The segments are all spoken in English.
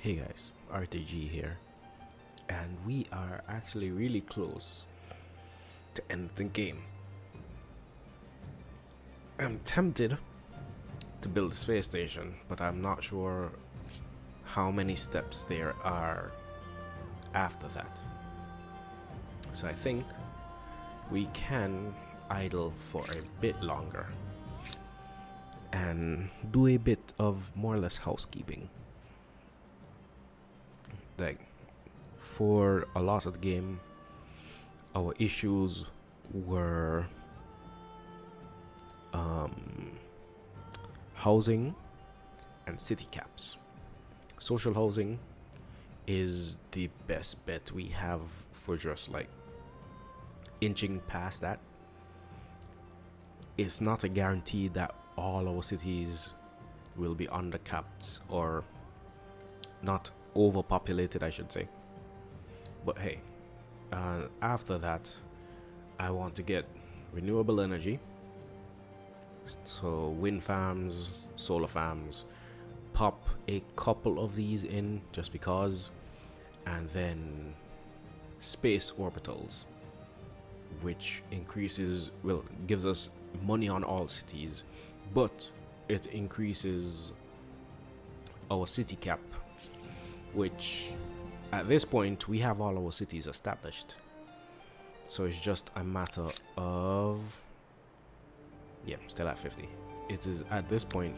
Hey guys, RTG here, and we are actually really close to end the game. I'm tempted to build a space station, but I'm not sure how many steps there are after that. So I think we can idle for a bit longer and do a bit of more or less housekeeping. Like, for a lot of the game, our issues were housing and city caps. Social housing is the best bet we have for just like inching past that. It's not a guarantee that all our cities will be undercapped or not overpopulated, I should say. But hey, after that, I want to get renewable energy. So wind farms, solar farms, pop a couple of these in just because, and then space orbitals, which gives us money on all cities, but it increases our city cap, which at this point we have all our cities established. So it's just a matter of, still at 50. It is at this point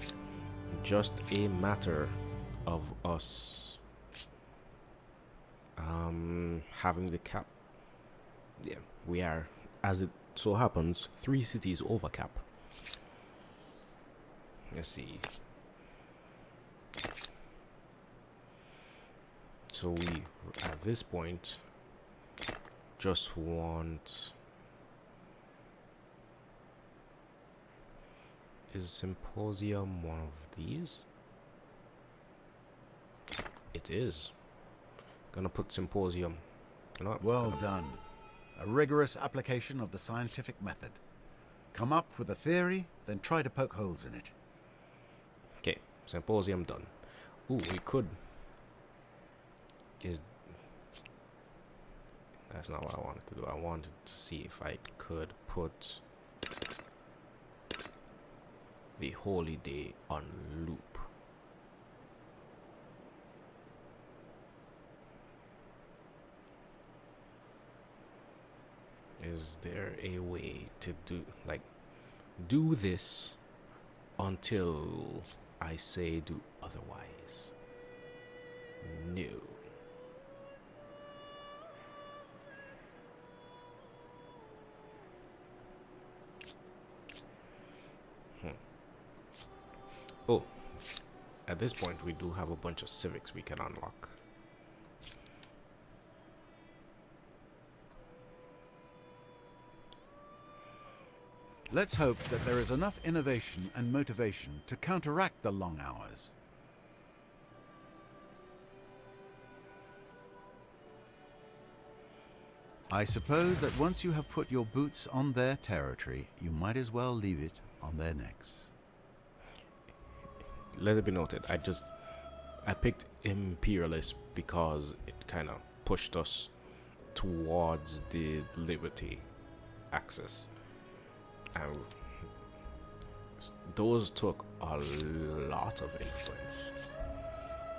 just a matter of us having the cap. We are, as it so happens, 3 cities over cap. Let's see. So we, at this point, just want... Is Symposium one of these? It is. Gonna put Symposium. Well done. A rigorous application of the scientific method. Come up with a theory, then try to poke holes in it. Okay, Symposium done. Ooh, we could... That's not what I wanted to do. I wanted to see if I could put the holy day on loop. Is there a way to do this until I say do otherwise? No. Oh, at this point we do have a bunch of civics we can unlock. Let's hope that there is enough innovation and motivation to counteract the long hours. I suppose that once you have put your boots on their territory, you might as well leave it on their necks. Let it be noted, I picked Imperialist because it kind of pushed us towards the Liberty axis. And those took a lot of influence.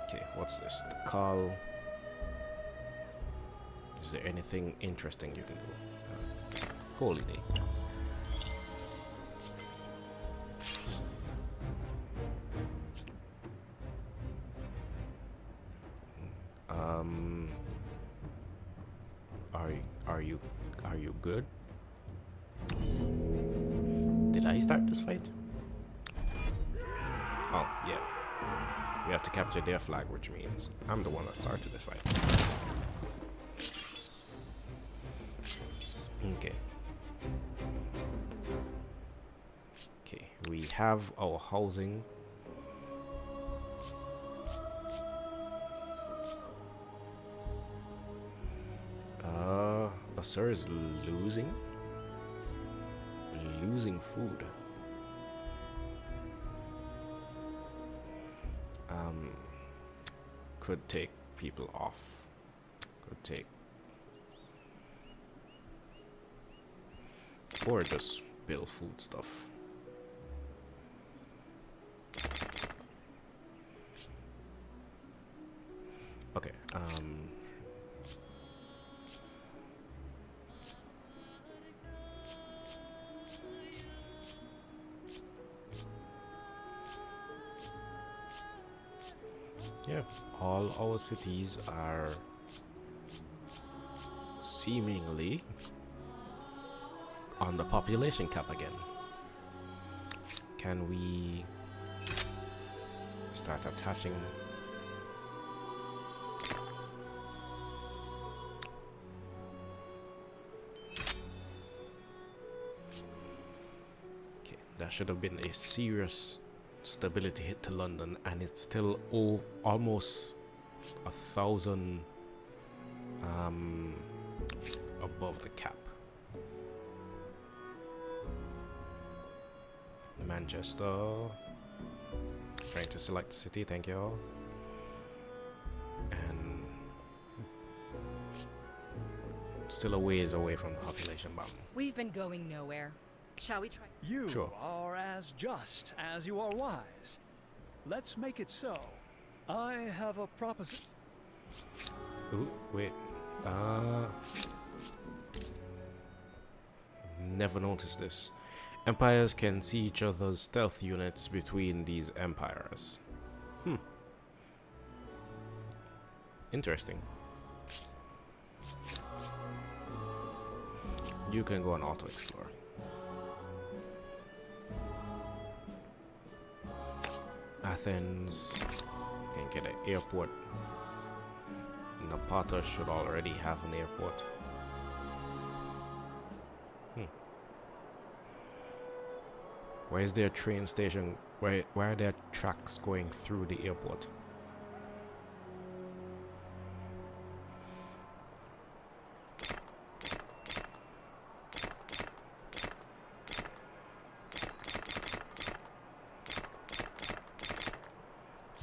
Okay, what's this? The call. Is there anything interesting you can do? Holy day. Are you good? Did I start this fight? Oh, yeah. We have to capture their flag, which means I'm the one that started this fight. Okay. Okay, we have our housing. Sir is losing food. could take people off. Could take. Or just build food stuff. Okay, yeah, all our cities are seemingly on the population cap again. Can we start attaching? Okay, that should have been a serious stability hit to London, and it's still almost 1,000 above the cap. Manchester, trying to select the city, thank you all. And still a ways away from the population bomb. We've been going nowhere. Shall we try? You Sure. are as just as you are wise. Let's make it so. I have a proposition. Ooh, wait. Never noticed this. Empires can see each other's stealth units between these empires. Interesting. You can go on auto explore. Athens can get an airport. Napata should already have an airport. Why is there a train station? Why are there tracks going through the airport?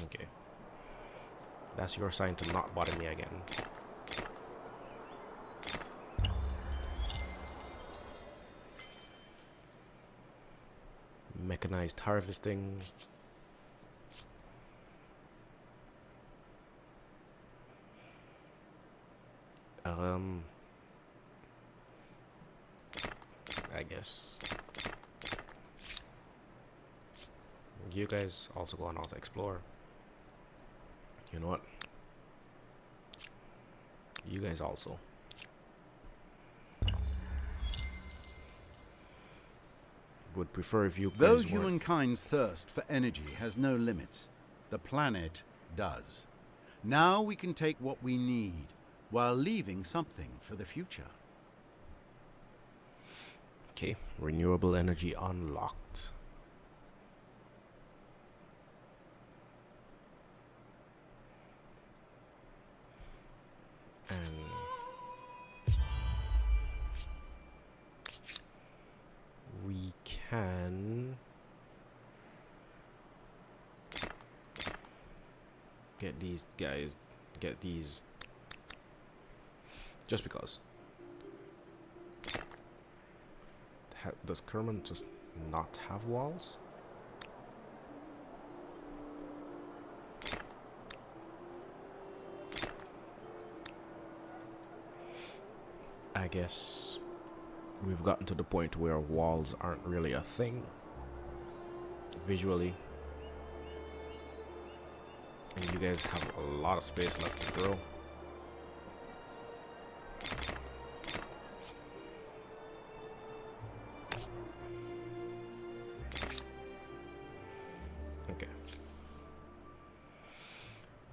Okay. That's your sign to not bother me again. Mechanized harvesting. I guess you guys also go on auto explore. You know what? You guys also. Would prefer if you guys Though weren't. humankind's thirst for energy has no limits, the planet does. Now we can take what we need while leaving something for the future. Okay, renewable energy unlocked. And we can get these guys, just because. Does Kerman just not have walls? I guess we've gotten to the point where walls aren't really a thing visually, and you guys have a lot of space left to grow. Okay,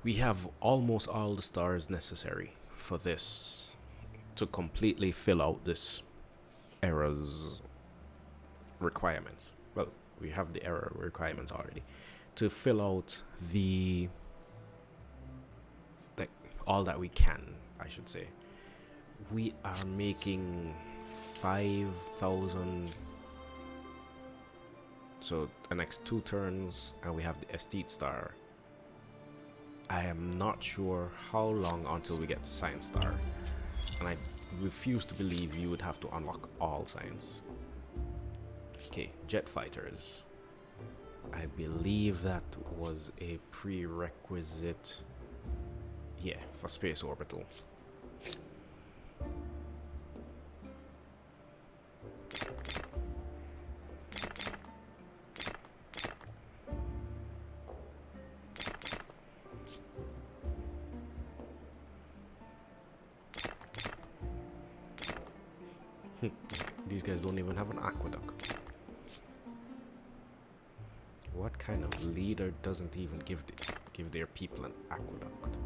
we have almost all the stars necessary for this to completely fill out this era's requirements. Well, we have the era requirements already to fill out the all that we can, I should say. We are making 5,000, so the next 2 turns, and we have the estate star I am not sure how long until we get Science Star. And I refuse to believe you would have to unlock all science. Okay, jet fighters. I believe that was a prerequisite, yeah, for space orbital. These guys don't even have an aqueduct. What kind of leader doesn't even give their people an aqueduct?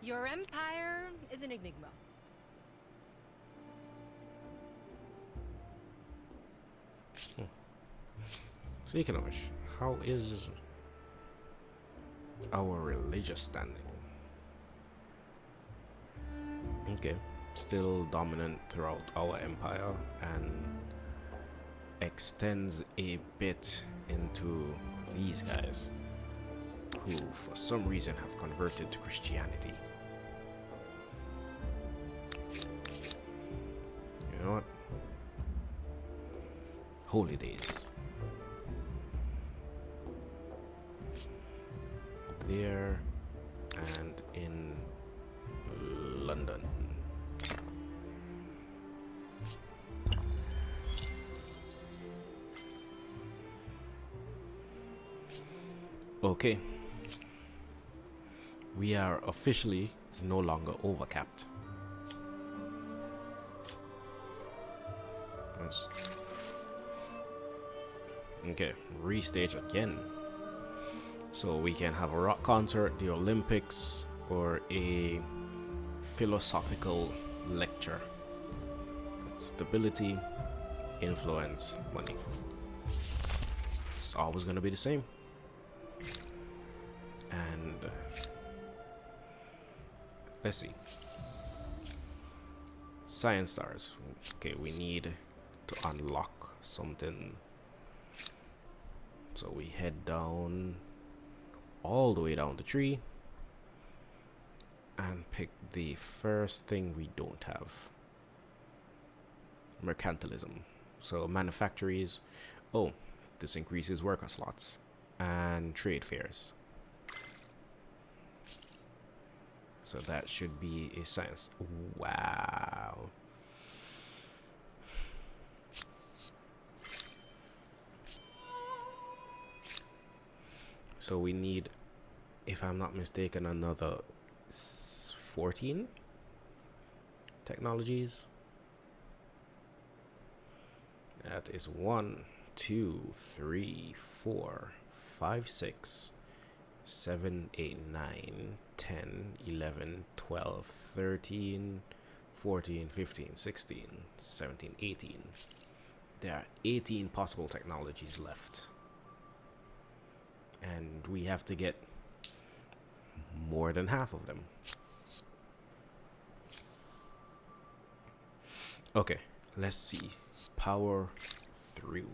Your empire is an enigma. Speaking of which, how is our religious standing? Okay, still dominant throughout our empire and extends a bit into these guys who for some reason have converted to Christianity. You know what? Holy days. There and in London. Okay. We are officially no longer overcapped. Yes. Okay, restage again. So we can have a rock concert, the Olympics, or a philosophical lecture. Stability, influence, money. It's always going to be the same. And let's see. Science stars. Okay, we need to unlock something. So we head down all the way down the tree and pick the first thing we don't have. Mercantilism. So manufactories. Oh, this increases worker slots and trade fairs. So that should be a science. Wow. So we need, if I'm not mistaken, another 14 technologies. That is 1, 2, 3, 4, 5, 6, 7, 8, 9, 10, 11, 12, 13, 14, 15, 16, 17, 18. There are 18 possible technologies left. And we have to get more than half of them. Okay, let's see. Power through.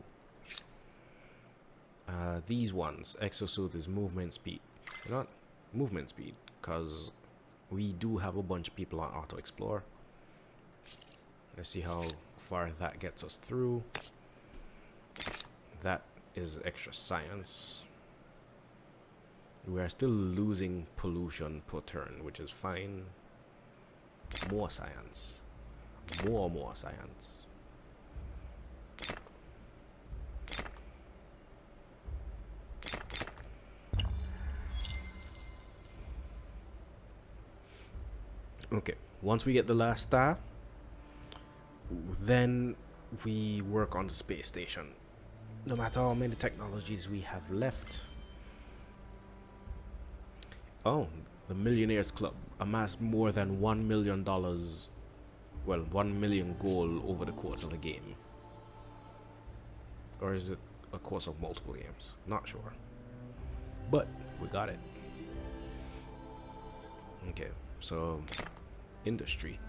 These ones, exosuit is movement speed. Not movement speed, because we do have a bunch of people on auto explore. Let's see how far that gets us through. That is extra science. We are still losing pollution per turn, which is fine. More science. More science. Okay, once we get the last star, then we work on the space station. No matter how many technologies we have left, Oh, the Millionaires Club amassed more than $1 million. Well, 1 million gold over the course of the game. Or is it a course of multiple games? Not sure. But we got it. Okay, so industry.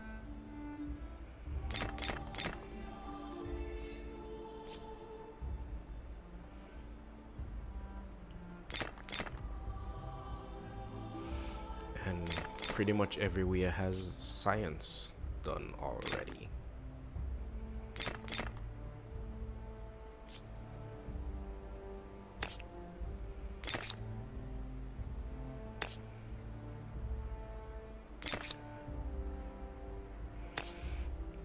And pretty much everywhere has science done already.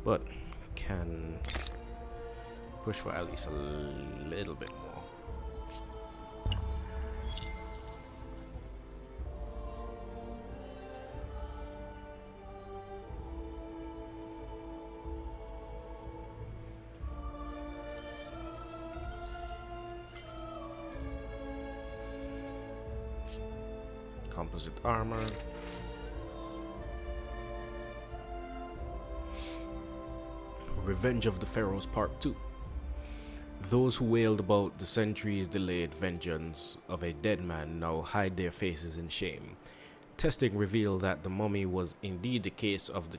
But can push for at least a little bit more. Composite armor. Revenge of the Pharaohs Part 2. Those who wailed about the centuries delayed vengeance of a dead man now hide their faces in shame. Testing revealed that the mummy was indeed the case of the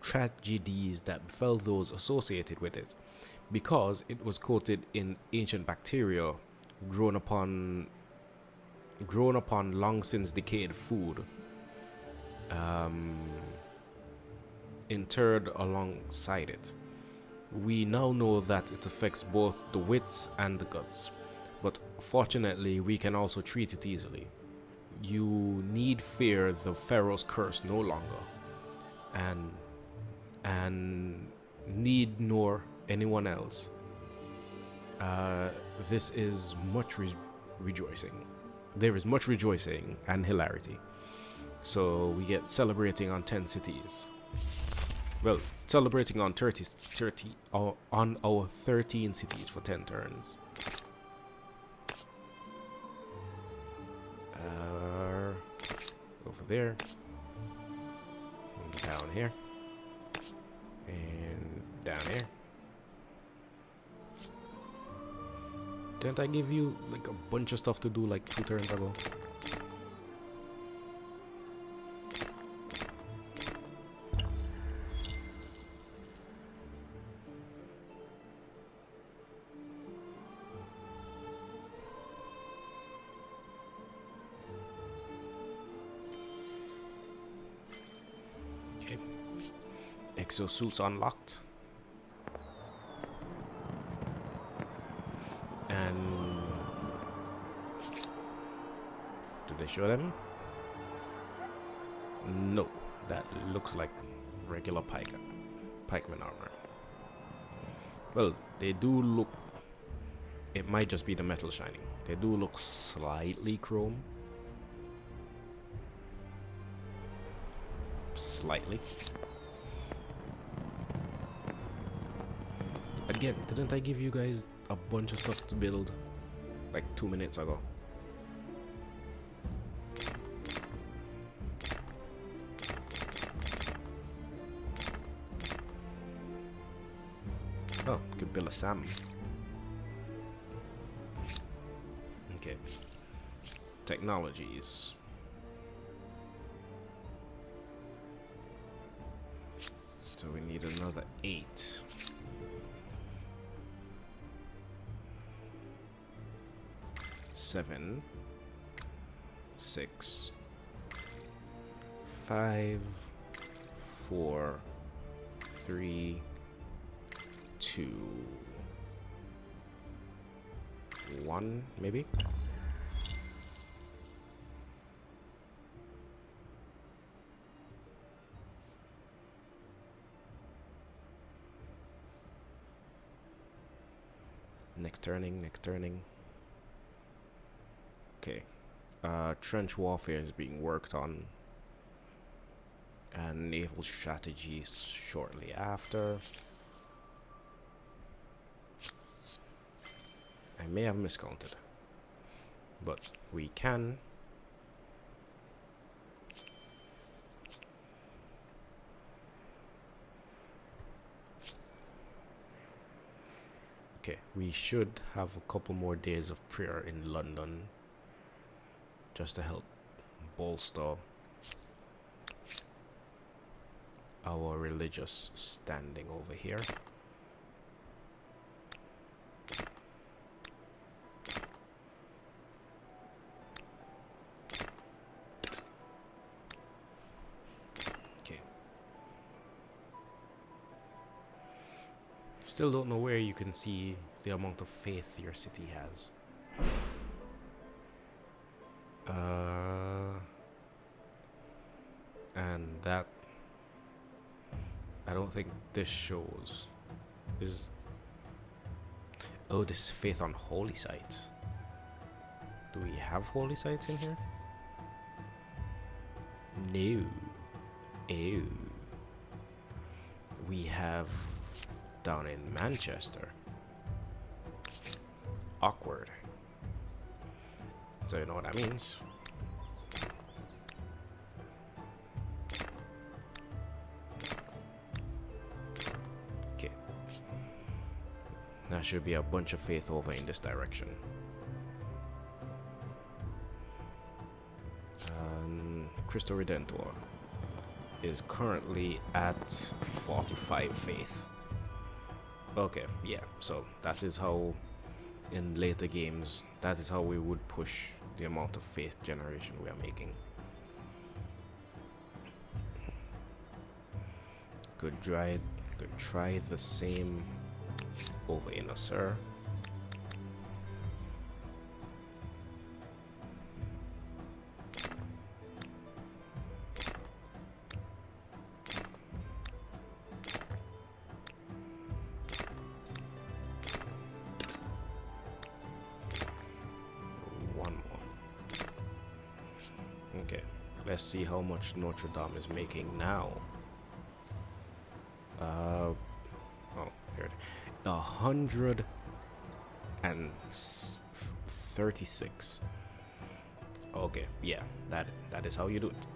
tragedies that befell those associated with it, because it was coated in ancient bacteria grown upon long since decayed food, interred alongside it. We now know that it affects both the wits and the guts, but fortunately we can also treat it easily. You need fear the Pharaoh's curse no longer, and need nor anyone else. This is much rejoicing. There is much rejoicing and hilarity. So we get celebrating on 10 cities. Well, celebrating on 30 on our 13 cities for 10 turns. Over there. And down here. And down here. Didn't I give you like a bunch of stuff to do like 2 turns ago? Okay. Exosuits unlocked. And do they show them? No, that looks like regular pikeman armor. Well, they do look. It might just be the metal shining. They do look slightly chrome. Slightly. Again, didn't I give you guys a bunch of stuff to build like 2 minutes ago? Oh, could build a salmon. Okay. Technologies. So we need another 8. Seven, 6, 5, 4, 3, 2, 1, maybe. Next turning. Okay. Trench warfare is being worked on, and naval strategy shortly after. I may have miscounted, but we can Okay, we should have a couple more days of prayer in London just to help bolster our religious standing over here. Okay. Still don't know where you can see the amount of faith your city has. And that, I don't think this shows. Is, oh, this is faith on holy sites. Do we have holy sites in here? No. Oh. We have down in Manchester. Awkward. So you know what that means. Okay. There should be a bunch of faith over in this direction. Cristo Redentor is currently at 45 faith. Okay, yeah, so that is how in later games, that is how we would push the amount of faith generation we are making. Could try the same over in Assur. Let's see how much Notre Dame is making now. Oh, here it is. 136. Okay, yeah, that is how you do it.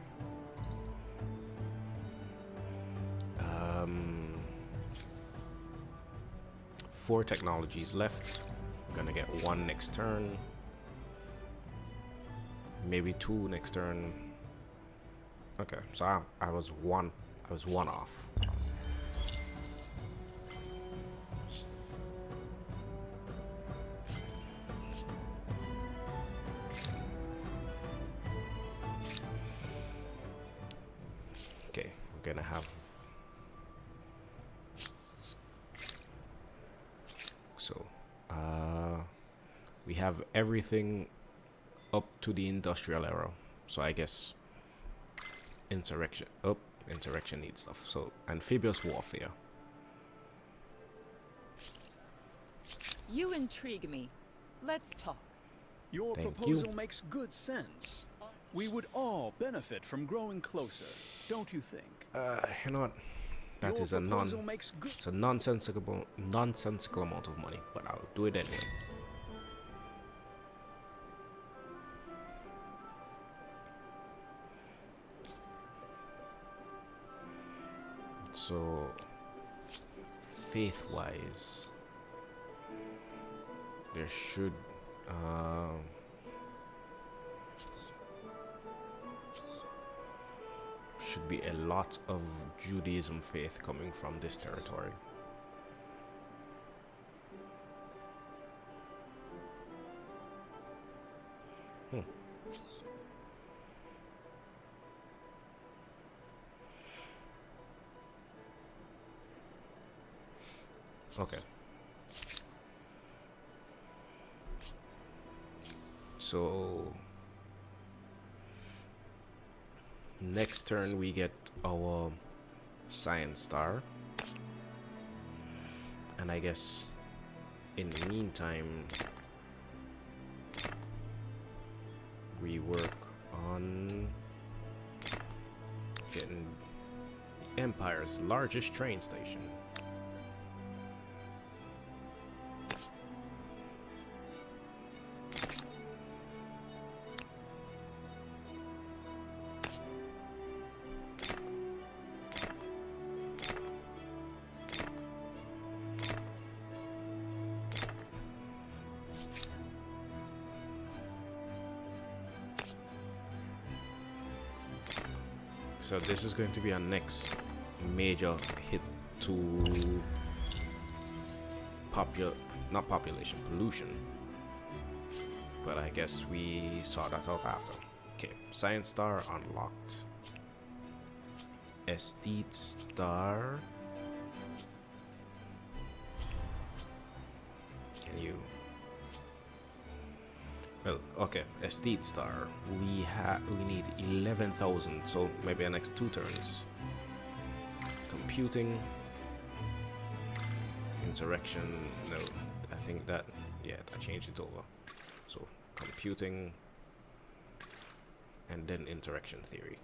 4 technologies left. I'm gonna get 1 next turn. Maybe 2 next turn. Okay, so I was one off. Okay, we're gonna have we have everything up to the industrial era. So I guess insurrection needs stuff. So amphibious warfare. You intrigue me. Let's talk. Your proposal makes good sense. We would all benefit from growing closer, don't you think? You know what? That is a nonsensical amount of money, but I'll do it anyway. So, faith-wise, there should be a lot of Judaism faith coming from this territory. Okay. So next turn we get our science star, and I guess in the meantime we work on getting the Empire's largest train station. So this is going to be our next major hit to not population, pollution. But I guess we saw that out after. Okay, Science Star unlocked. Estate Star. Can you? Well, okay, Estate Star. We need 11,000, so maybe the next 2 turns. Computing. Insurrection. No, I think that. Yeah, I changed it over. So computing, and then interaction theory.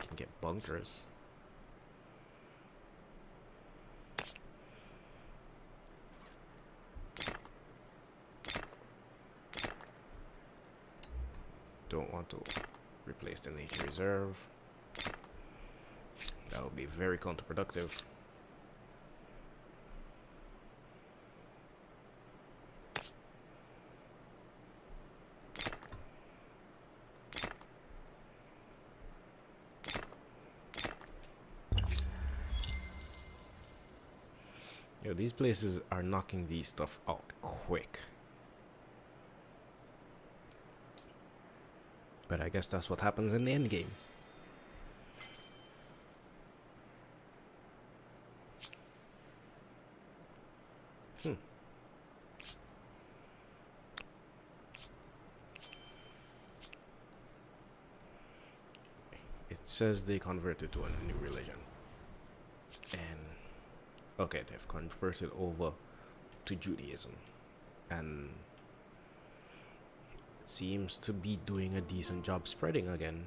Can get bunkers. Don't want to replace the nature reserve. That would be very counterproductive. Yo, these places are knocking these stuff out quick. But I guess that's what happens in the end game. It says they converted to a new religion. And okay, they've converted over to Judaism. And it seems to be doing a decent job spreading again.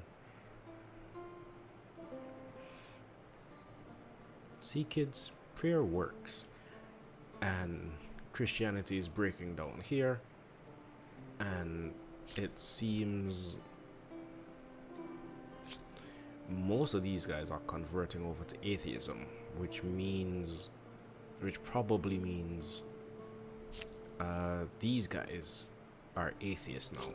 See, kids, prayer works. And Christianity is breaking down here. And it seems most of these guys are converting over to atheism, which probably means these guys are atheists now.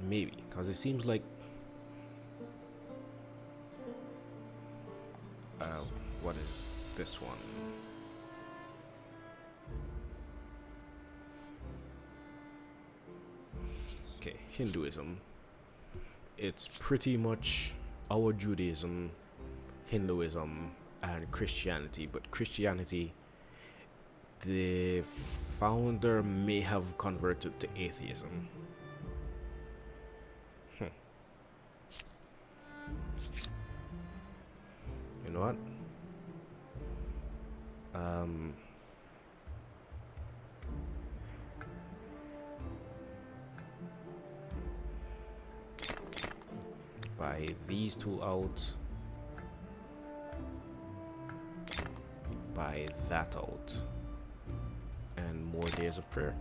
Maybe, because it seems like what is this one? Okay, Hinduism. It's pretty much our Judaism, Hinduism, and Christianity. But Christianity, the founder may have converted to atheism. You know what? Buy these 2 out. Buy that out. And more days of prayer.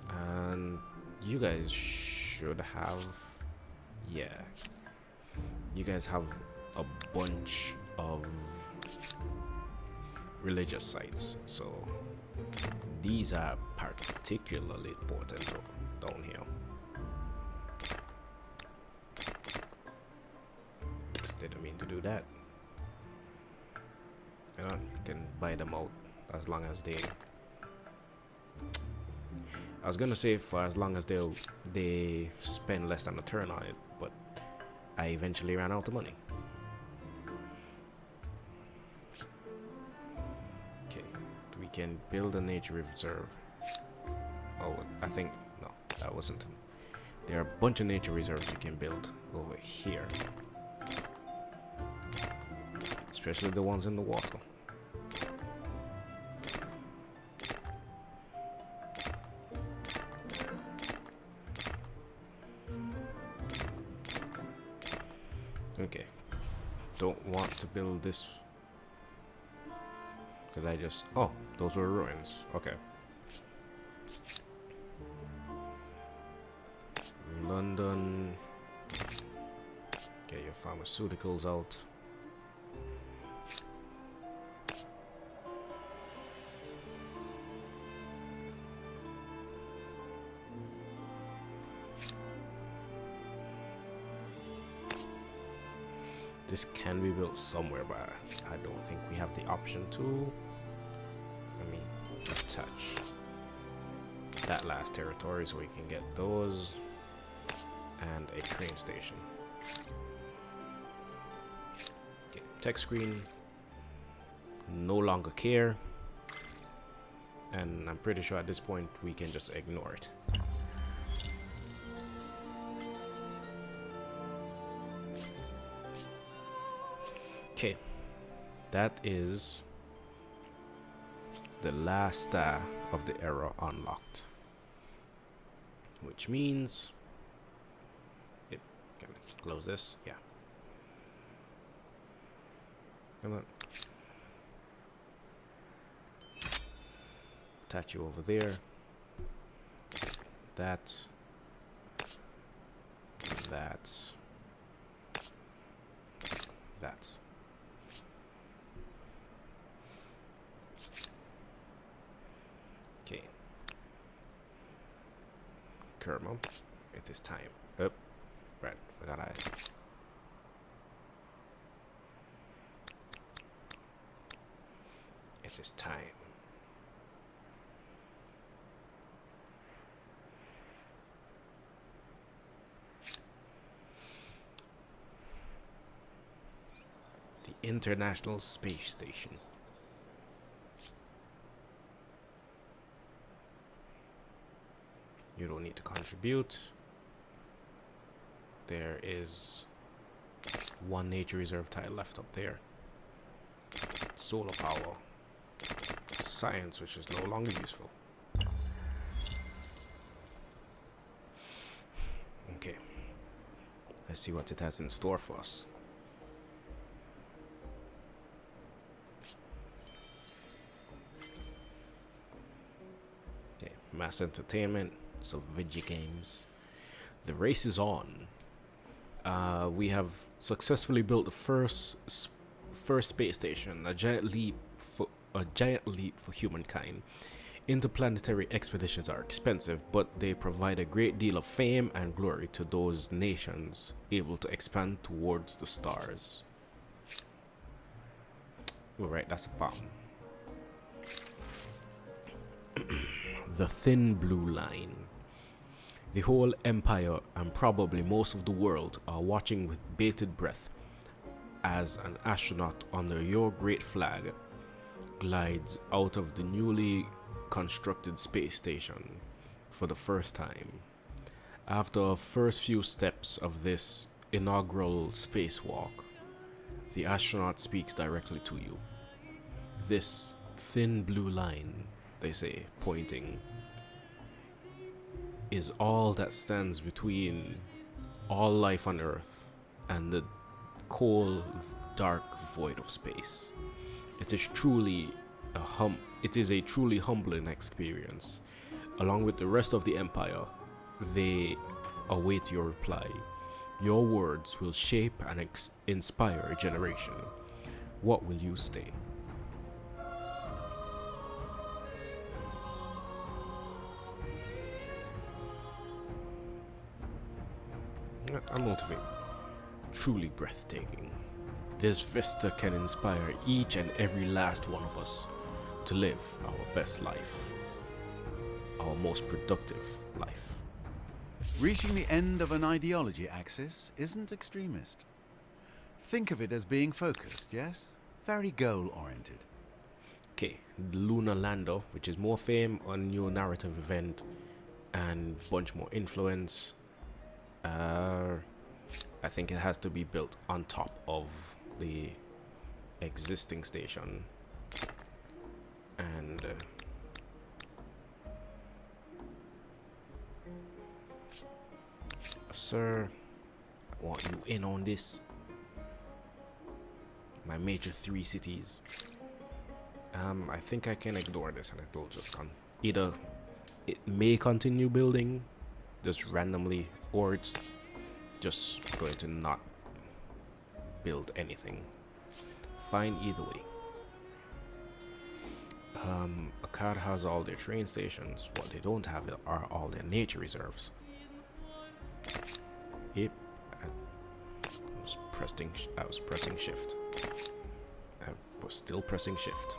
And you guys should have, yeah, you guys have a bunch of religious sites, so these are particularly important down here. Didn't mean to do that. You know, you can buy them out as long as they, I was gonna say for as long as they spend less than a turn on it, but I eventually ran out of money. Okay, we can build a nature reserve. Oh, I think, no, that wasn't. There are a bunch of nature reserves you can build over here. Especially the ones in the water. Okay, don't want to build this. Did I just... Oh, those were ruins. Okay. London. Get your pharmaceuticals out. This can be built somewhere, but I don't think we have the option to. Let me attach that last territory so we can get those and a train station. Okay, text screen. No longer care. And I'm pretty sure at this point we can just ignore it. Okay, that is the last star of the era unlocked, which means it can I close this. Yeah, come on, attach you over there. That. Okay. Kermo, it is time. Oh, right, forgot I. It is time. The International Space Station. You don't need to contribute. There is one nature reserve tile left up there. Solar power. Science, which is no longer useful. Okay. Let's see what it has in store for us. Okay, mass entertainment. So video games. The race is on. We have successfully built the first space station, a giant leap for humankind. Interplanetary expeditions are expensive, but they provide a great deal of fame and glory to those nations able to expand towards the stars. Alright, that's a bomb. The thin blue line. The whole empire and probably most of the world are watching with bated breath as an astronaut under your great flag glides out of the newly constructed space station for the first time. After the first few steps of this inaugural spacewalk, the astronaut speaks directly to you. This thin blue line, they say, pointing, is all that stands between all life on Earth and the cold, dark void of space. It is a truly humbling experience. Along with the rest of the Empire, they await your reply. Your words will shape and inspire a generation. What will you say? I'm motivated. Truly breathtaking. This vista can inspire each and every last one of us to live our best life, our most productive life. Reaching the end of an ideology axis isn't extremist. Think of it as being focused, yes? Very goal-oriented. Okay, the Lunar Lander, which is more fame, a new narrative event, and bunch more influence. I think it has to be built on top of the existing station. And sir, I want you in on this. My major 3 cities. I think I can ignore this and it will just either it may continue building just randomly, or it's just going to not build anything. Fine either way. Akkad has all their train stations. What they don't have are all their nature reserves. Yep. I was pressing shift. I was still pressing shift.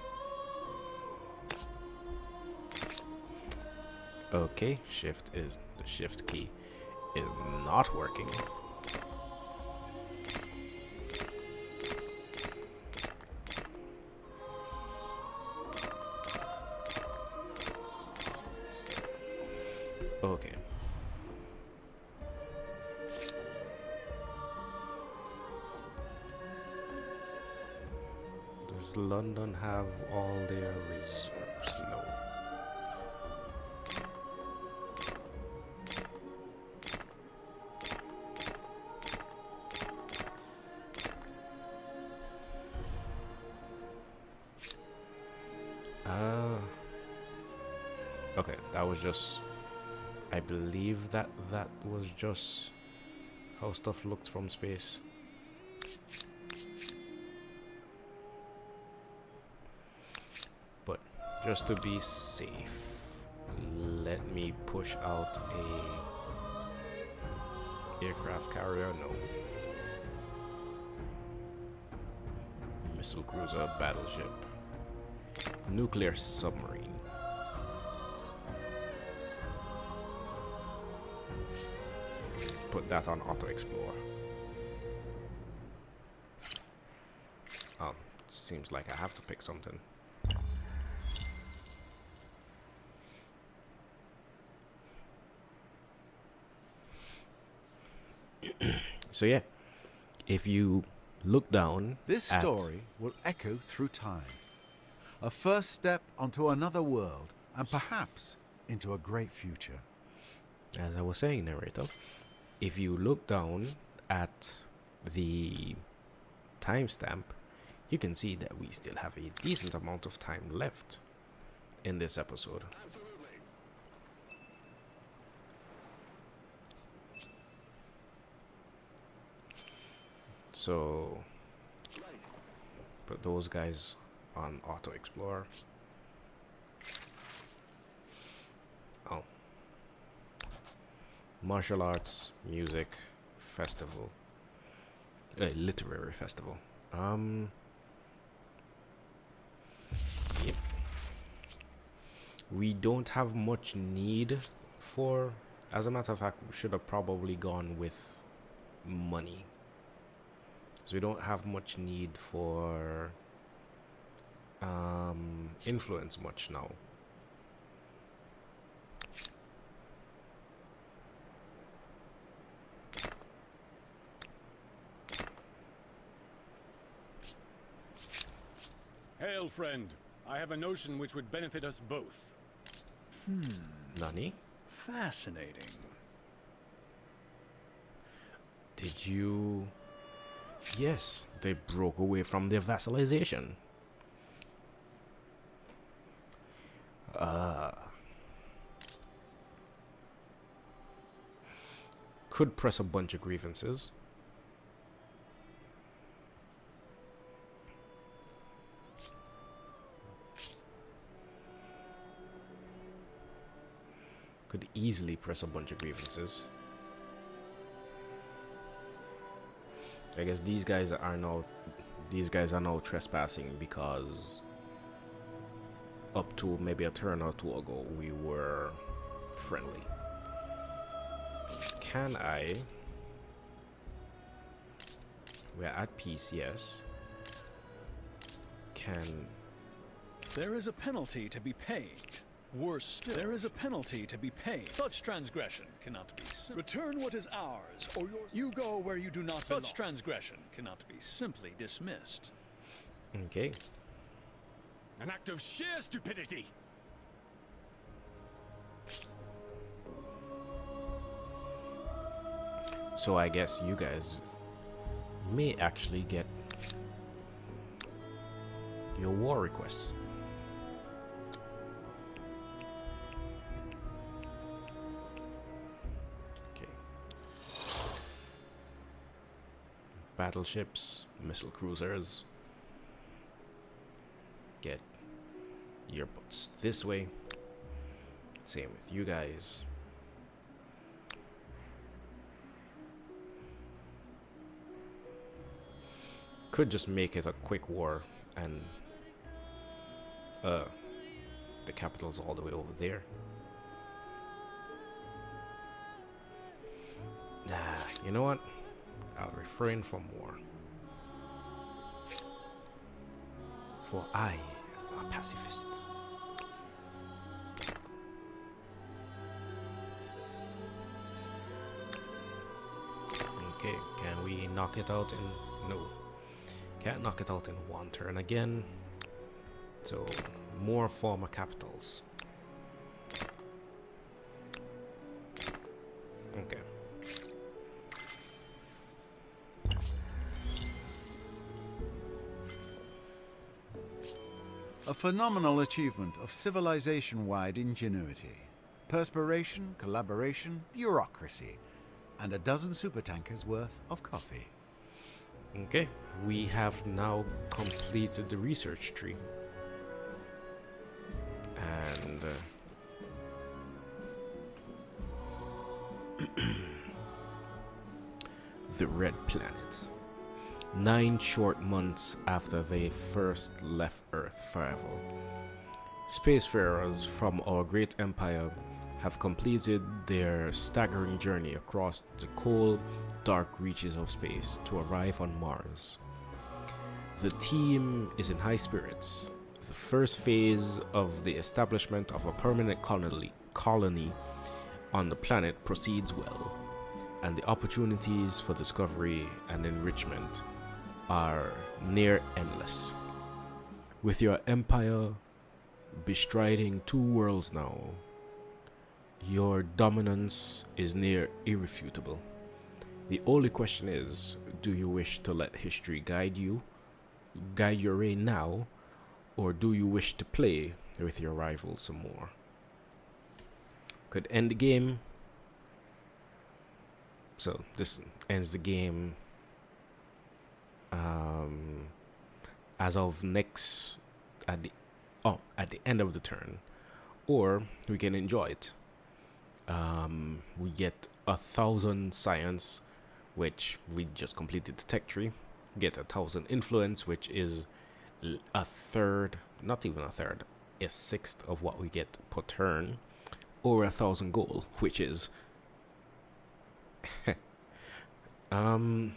Okay, the shift key is not working. Okay. Does London have all their reserves? No. Okay, that was just... I believe that was just how stuff looked from space. But just to be safe, let me push out a aircraft carrier. No. Missile cruiser, battleship, nuclear submarine. Put that on auto explore. Seems like I have to pick something. So yeah, if you look down, this story will echo through time. A first step onto another world, and perhaps into a great future. As I was saying, narrator, if you look down at the timestamp, you can see that we still have a decent amount of time left in this episode. So, put those guys on auto explore. Oh. Martial arts, music, festival. Literary festival. Yep. We don't have much need for... As a matter of fact, we should have probably gone with money. So we don't have much need for influence much now. Hail, friend. I have a notion which would benefit us both. Nani? Fascinating. Did you... Yes, they broke away from their vassalization. Could press a bunch of grievances. Could easily press a bunch of grievances. I guess these guys are now trespassing because up to maybe a turn or two ago we were friendly. Can I? We're at peace, yes. Can... There is a penalty to be paid. Worse still, there is a penalty to be paid. Such transgression cannot be return what is ours, or you go where you do not belong. Such transgression cannot be simply dismissed. Okay. An act of sheer stupidity. So I guess you guys may actually get your war requests. battleships, missile cruisers. Get your butts this way. Same with you guys. Could just make it a quick war and the capital's all the way over there. Nah, you know what? I'll refrain from war. For I am a pacifist. Okay, can we knock it out in... No. Can't knock it out in one turn again. So, more former capitals. Okay. A phenomenal achievement of civilization-wide ingenuity. Perspiration, collaboration, bureaucracy, and a dozen supertankers worth of coffee. Okay, we have now completed the research tree. And the Red Planet. 9 short months after they first left Earth forever, spacefarers from our great empire have completed their staggering journey across the cold, dark reaches of space to arrive on Mars. The team is in high spirits. The first phase of the establishment of a permanent colony on the planet proceeds well, and the opportunities for discovery and enrichment are near endless. With your empire bestriding 2 worlds now, your dominance is near irrefutable. The only question is, do you wish to let history guide your reign now, or do you wish to play with your rivals some more? Could end the game. So this ends the game as of next at the end of the turn, or we can enjoy it. We get 1,000 science, which we just completed the tech tree. Get 1,000 influence, which is a third, not even a third, a sixth of what we get per turn, or 1,000 gold, which is I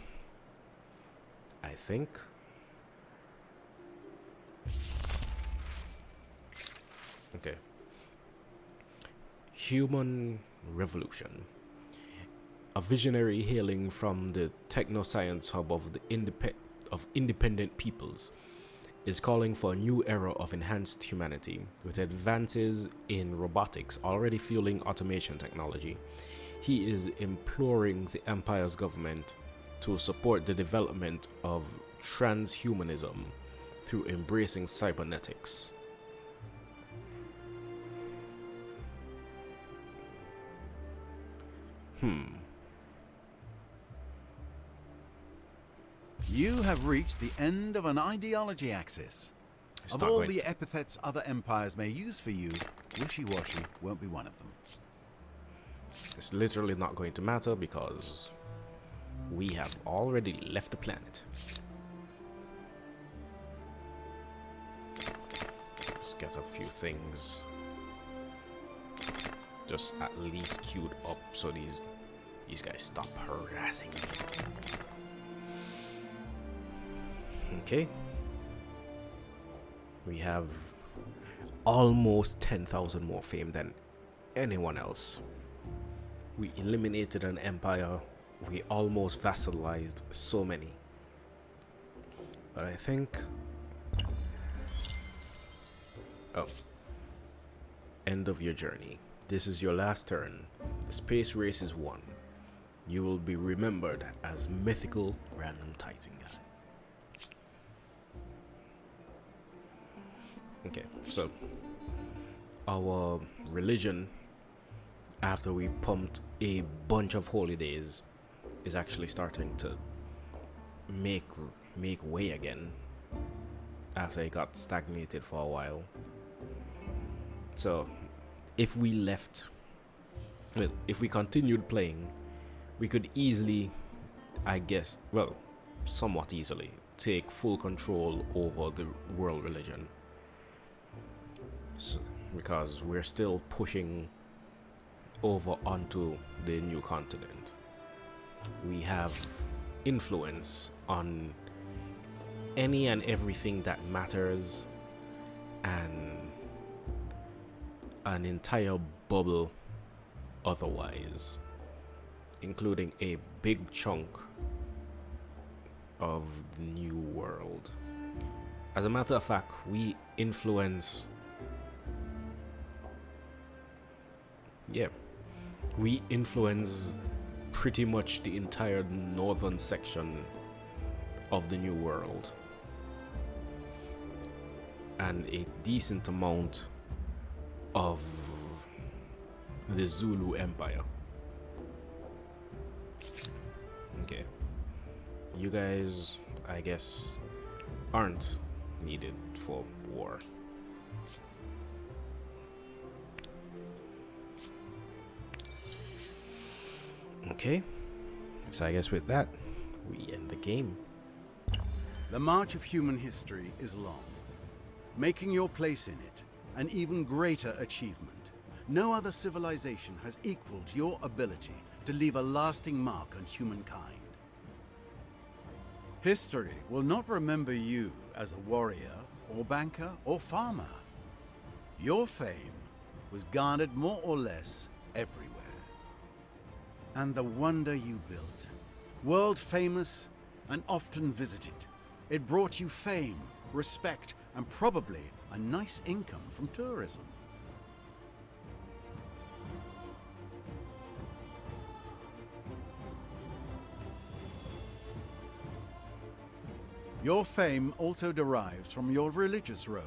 think okay. Human Revolution. A visionary hailing from the techno-science hub of the independent peoples is calling for a new era of enhanced humanity, with advances in robotics already fueling automation technology. He is imploring the Empire's government to support the development of transhumanism through embracing cybernetics. You have reached the end of an ideology axis. It's Of not all going- the epithets other empires may use for you, wishy-washy won't be one of them. It's literally not going to matter because we have already left the planet. Let's get a few things just at least queued up so these guys stop harassing me. Okay. We have almost 10,000 more fame than anyone else. We eliminated an empire. We almost vassalized so many. But I think... Oh. End of your journey. This is your last turn. The space race is won. You will be remembered as mythical Random Titan Guy. Okay, so our religion, after we pumped a bunch of holy days, is actually starting to make make way again after it got stagnated for a while. So if we left, well, if we continued playing, we could easily, I guess, well, somewhat easily, take full control over the world religion. So, because we're still pushing over onto the new continent. We have influence on any and everything that matters, and an entire bubble otherwise, including a big chunk of the new world. As a matter of fact, we influence pretty much the entire northern section of the new world, and a decent amount of the Zulu Empire. Okay, you guys, I guess, aren't needed for war. Okay, so I guess with that, we end the game. The march of human history is long, making your place in it an even greater achievement. No other civilization has equaled your ability to leave a lasting mark on humankind. History will not remember you as a warrior, or banker, or farmer. Your fame was garnered more or less everywhere. And the wonder you built, world famous and often visited, it brought you fame, respect, and probably a nice income from tourism. Your fame also derives from your religious role.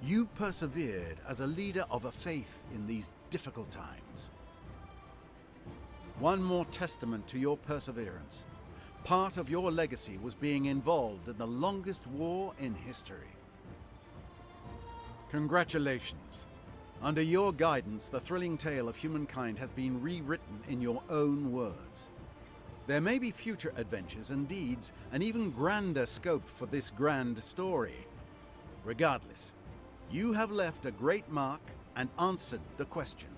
You persevered as a leader of a faith in these difficult times. One more testament to your perseverance. Part of your legacy was being involved in the longest war in history. Congratulations. Under your guidance, the thrilling tale of humankind has been rewritten in your own words. There may be future adventures and deeds, an even grander scope for this grand story. Regardless, you have left a great mark and answered the question: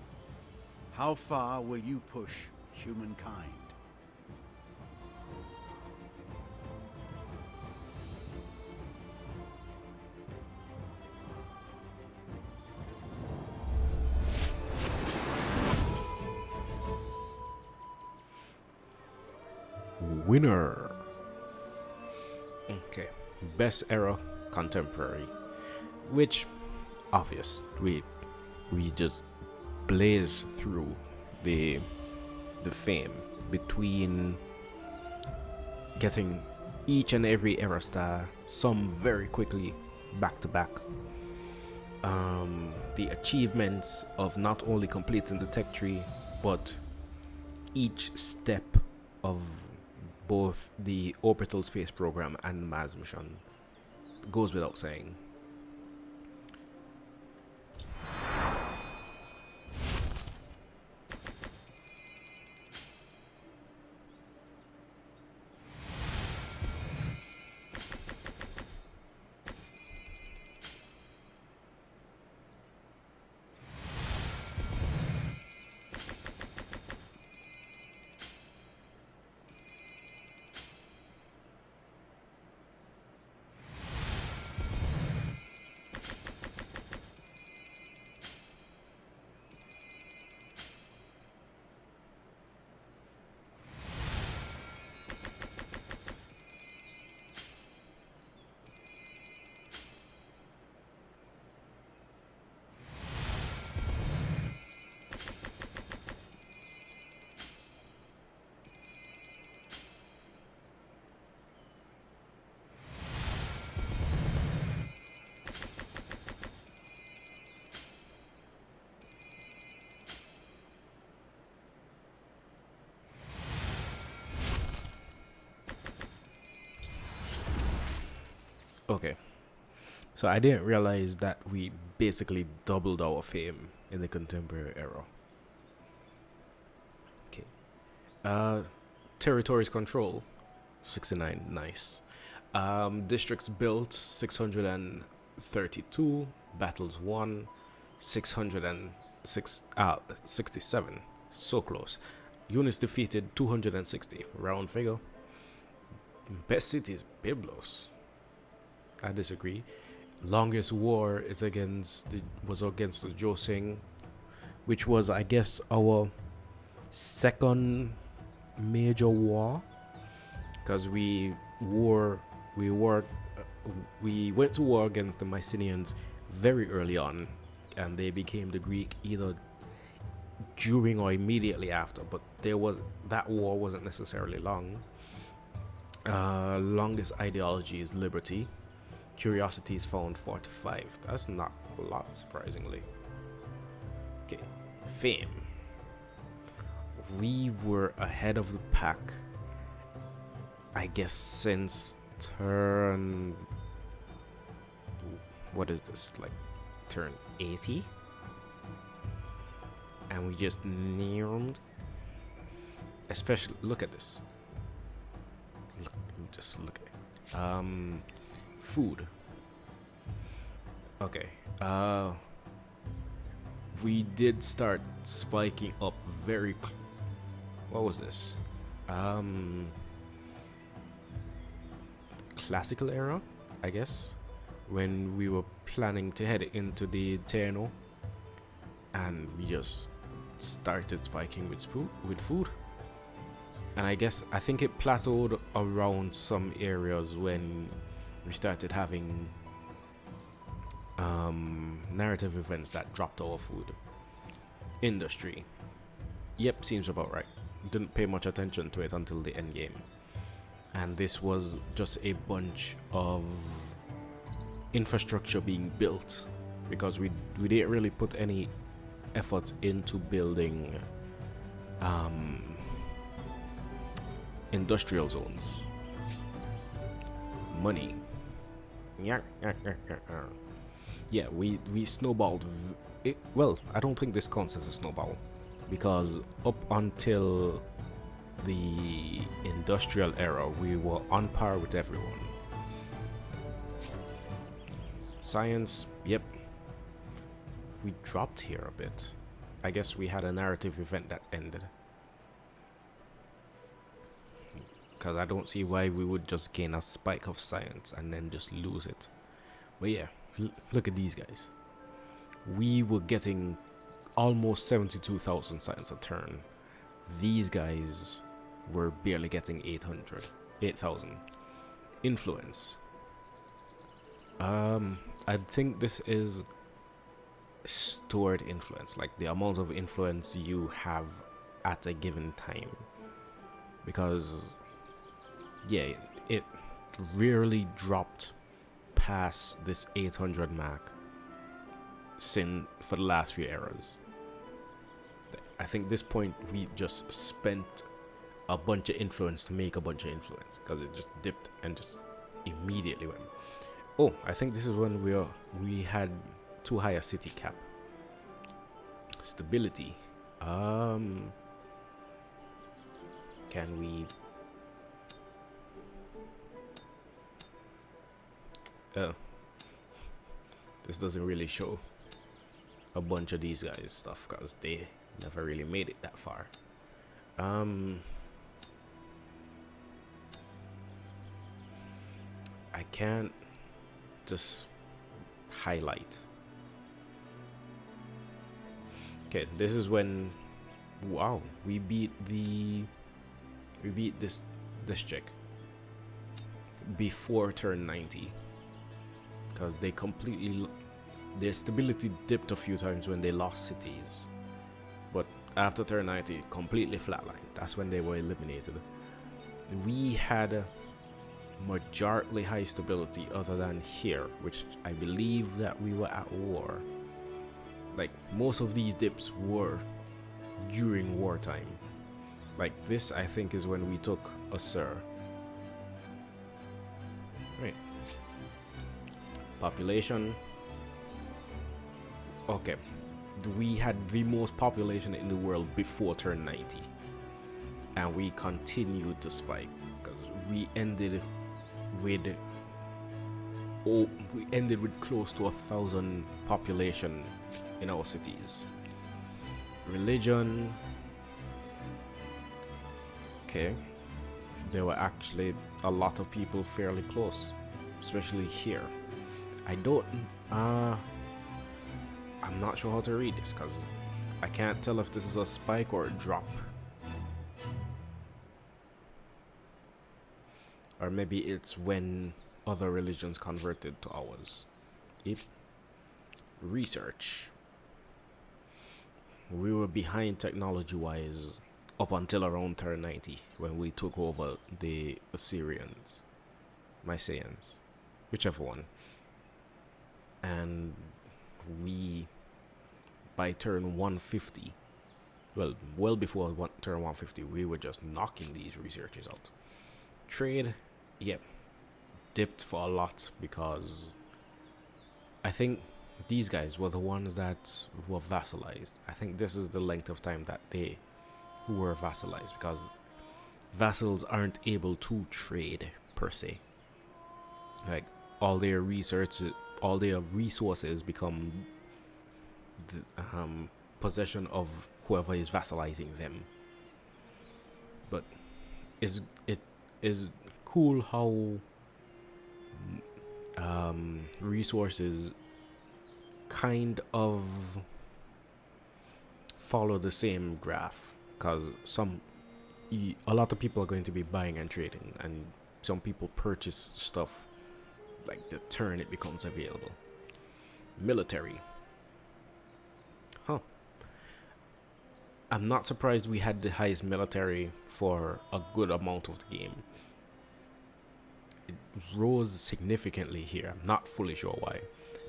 how far will you push humankind? Winner. Okay, best era contemporary, which obvious, we just blaze through the fame between getting each and every era star, some very quickly back to back. The achievements of not only completing the tech tree, but each step of both the orbital space program and Mars mission goes without saying. Okay. So I didn't realize that we basically doubled our fame in the contemporary era. Okay. Territories control 69, nice. Districts built 632, battles won 667, so close. Units defeated 260, round figure. Best city is Byblos. I disagree. Longest war is against the Joseon, which was, I guess, our second major war, because we went to war against the Mycenaeans very early on, and they became the Greek either during or immediately after. But that war wasn't necessarily long. Longest ideology is liberty. Curiosity is found 45. That's not a lot, surprisingly. Okay, fame. We were ahead of the pack, I guess, since turn. What is this? Like turn 80? And we just nailed. Especially, look at this. Just look at it. Food. Okay. We did start spiking up very. What was this? Classical era, I guess, when we were planning to head into the Terno, and we just started spiking with food. And I think it plateaued around some areas when we started having narrative events that dropped our food industry. Yep, seems about right. Didn't pay much attention to it until the end game, and this was just a bunch of infrastructure being built, because we didn't really put any effort into building industrial zones. Money. Yeah, we snowballed. Well, I don't think this counts as a snowball, because up until the industrial era, we were on par with everyone. Science, yep. We dropped here a bit. I guess we had a narrative event that ended. Because I don't see why we would just gain a spike of science and then just lose it. But yeah, look at these guys. We were getting almost 72,000 science a turn. These guys were barely getting 8,000. Influence. I think this is stored influence, like the amount of influence you have at a given time. Because yeah, it rarely dropped past this 800 mark for the last few eras. I think this point we just spent a bunch of influence to make a bunch of influence, because it just dipped and just immediately went. Oh, I think this is when we had too high a city cap. Stability. Can we? Oh, this doesn't really show a bunch of these guys' stuff, because they never really made it that far. I can't just highlight. Okay, this is when, wow, we beat this chick before turn 90, because their stability dipped a few times when they lost cities, but after turn 90 completely flatlined. That's when they were eliminated. We had majorly high stability other than here, which I believe that we were at war. Like, most of these dips were during wartime. Like this, I think, is when we took Assur. Right. Population. Okay. We had the most population in the world before turn 90. And we continued to spike. Because we ended with close to 1,000 population in our cities. Religion. Okay. There were actually a lot of people fairly close, especially here. I'm not sure how to read this because I can't tell if this is a spike or a drop. Or maybe it's when other religions converted to ours. Research. We were behind technology-wise up until around turn 90 when we took over the Assyrians, Mysians, whichever one. And we, by turn 150, well before turn 150, we were just knocking these researches out. Trade, yep, dipped for a lot because I think these guys were the ones that were vassalized. I think this is the length of time that they were vassalized, because vassals aren't able to trade per se. Like all their resources become the possession of whoever is vassalizing them. But it is cool how resources kind of follow the graph graph, because a lot of people are going to be buying and trading, and some people purchase stuff like the turn it becomes available. Military. I'm not surprised we had the highest military for a good amount of the game. It rose significantly here. I'm not fully sure why,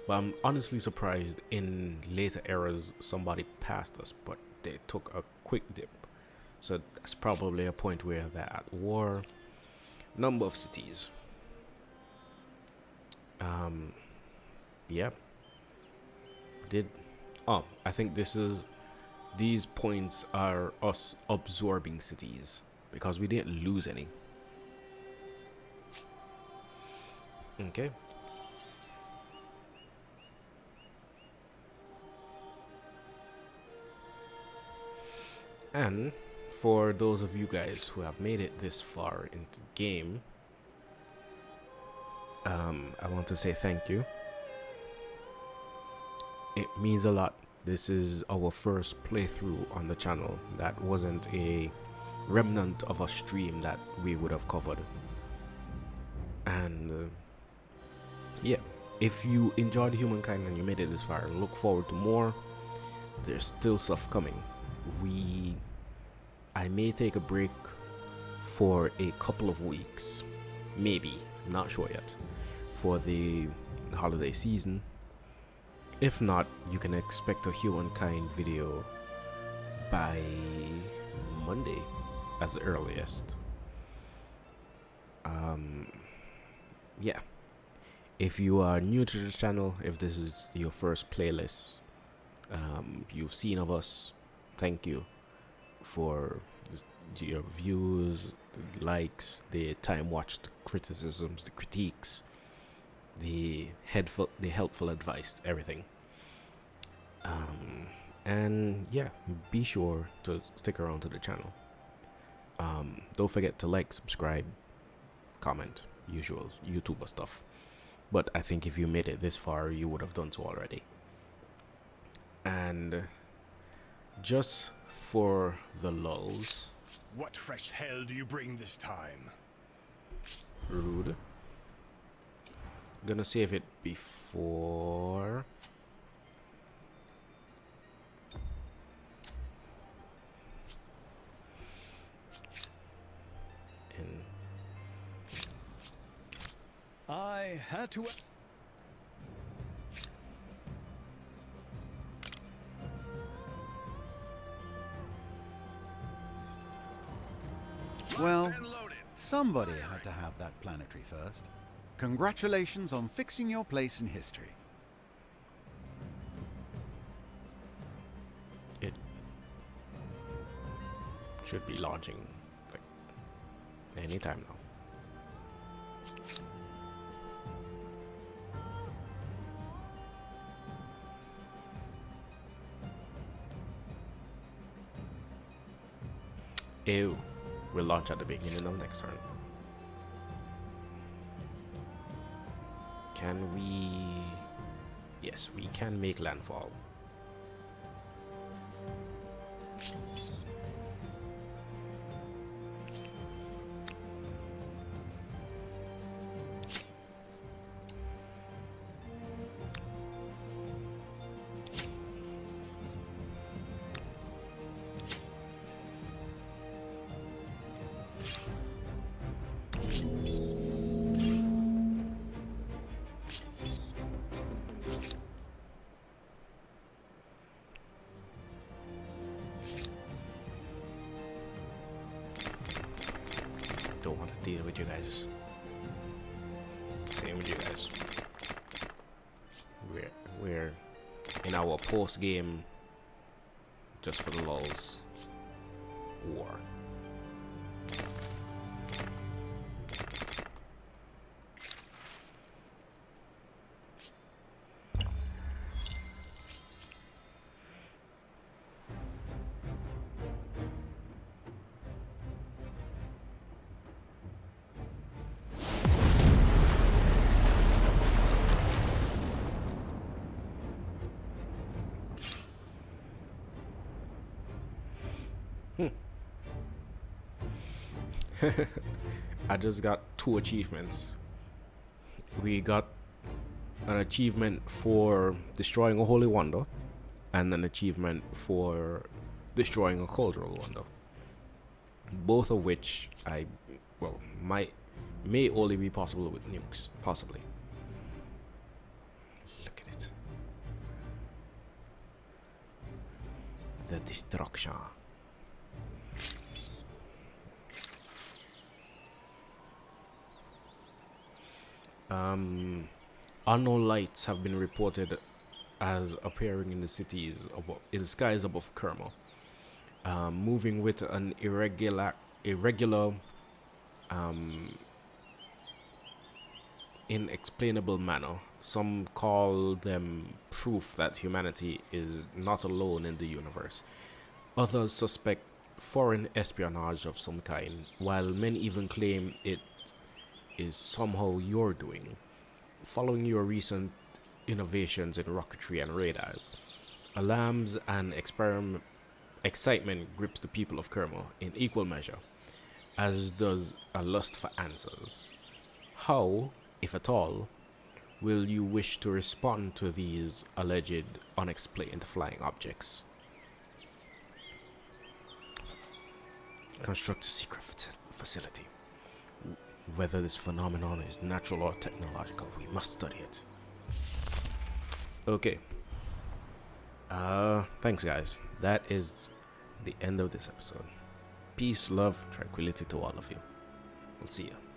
but I'm honestly surprised in later eras somebody passed us, but they took a quick dip. So that's probably a point where they're at war. Number of cities. Yeah. I think these points are us absorbing cities because we didn't lose any. Okay. And for those of you guys who have made it this far into the game, I want to say thank you. It means a lot. This is our first playthrough on the channel that wasn't a remnant of a stream that we would have covered. And yeah, if you enjoyed Humankind and you made it this far, look forward to more. There's still stuff coming. I may take a break for a couple of weeks, maybe, not sure yet, for the holiday season. If not, you can expect a Humankind video by Monday as the earliest. Yeah. If you are new to the channel, if this is your first playlist you've seen of us, thank you for your views, the likes, the time watched criticisms, the critiques, the helpful advice, everything. And yeah, be sure to stick around to the channel. Don't forget to like, subscribe, comment, usual YouTuber stuff. But I think if you made it this far, you would have done so already. And just for the lulz. What fresh hell do you bring this time? Rude. Gonna save it before. And I had to. Well, somebody had to have that planetary first. Congratulations on fixing your place in history. It should be launching like anytime now. Ew. We'll launch at the beginning of next turn. Can we... Yes, we can make landfall. Don't want to deal with you guys. Same with you guys. We're in our post game, just for the lulz, war. I just got 2 achievements. We got an achievement for destroying a holy wonder and an achievement for destroying a cultural wonder. Both of which may only be possible with nukes, possibly. Look at it. The destruction. Unknown lights have been reported as appearing in the in the skies above Kerma, moving with an irregular, inexplainable manner. Some call them proof that humanity is not alone in the universe. Others suspect foreign espionage of some kind, while many even claim it is somehow your doing. Following your recent innovations in rocketry and radars, alarms and excitement grips the people of Kerma in equal measure, as does a lust for answers. How, if at all, will you wish to respond to these alleged unexplained flying objects? Construct a secret facility. Whether this phenomenon is natural or technological, we must study it. Okay. Thanks guys. That is the end of this episode. Peace, love, tranquility to all of you. We'll see ya.